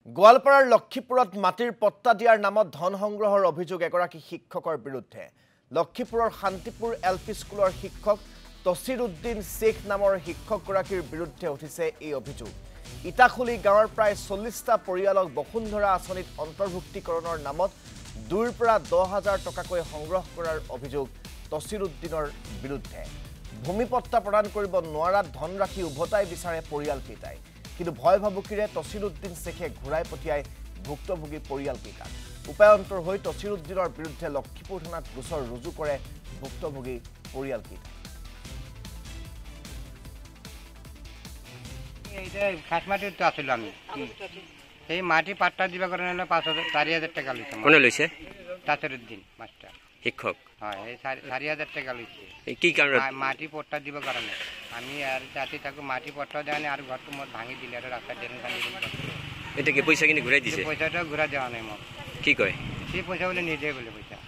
গোৱালপাৰাৰ লক্ষীপুৰত মাটিৰ পট্টা দিয়াৰ নামত ধন সংগ্ৰহৰ অভিযোগ এগৰাকী শিক্ষকৰ বিৰুদ্ধে। লক্ষীপুৰৰ শান্তিপুৰ এলপি স্কুলৰ শিক্ষক তছিৰুদ্দিন শেখ নামৰ শিক্ষকগৰাকীৰ বিৰুদ্ধে উঠিছে এই অভিযোগ। ইটাখুলি গাঁৱৰ প্ৰায় 40টা পৰিয়ালক বসুন্ধৰা আঁচনিত অন্তৰ্ভুক্তিকৰণৰ নামত 2ৰ পৰা 10,000 টকাকৈ সংগ্ৰহ কৰাৰ অভিযোগ তছিৰুদ্দিনৰ বিৰুদ্ধে। ভূমি পট্টা প্ৰদান কৰিব নোৱাৰাত ধনৰাশি উভতাই বিচাৰে পৰিয়ালকেইটাই। কিন্তু ভয় ভাবুকিৰে তছিৰুদ্দিন শেখে ঘূৰাই পঠিয়াই ভুক্তভোগী পৰিয়ালকেইটাক। উপায়ন্তৰ হৈ তছিৰুদ্দিনৰ বিৰুদ্ধে লক্ষীপুৰ থানাত গোচৰ ৰুজু কৰে ভুক্তভোগী পৰিয়ালকেইটাই। খাসমাটিত আছিলো আমি, সেই মাটি পাট্টা দিবা কাৰণে 4,000 টাকা লৈছে। কোনে লৈছে? তছিৰুদ্দিন মাষ্টাৰ শিক্ষক। হয়, এই 4,000 টাকা লৈছে। কি কাৰণত? মাটি পট্টা দিব কাৰণে আমি আৰু তাতে তাকো মাটি পট্টা দিয়া নাই আৰু ঘৰটো মই ভাঙি দিলে আৰু ৰাস্তা ড্ৰেইন খান্দি দিলে। এতিয়া কি পইচাখিনি ঘূৰাই দিছে? পইচাটো ঘূৰাই দিয়া নাই মোক। কি কয়? সেই পইচা বোলে নিদিয়ে বোলে পইচা।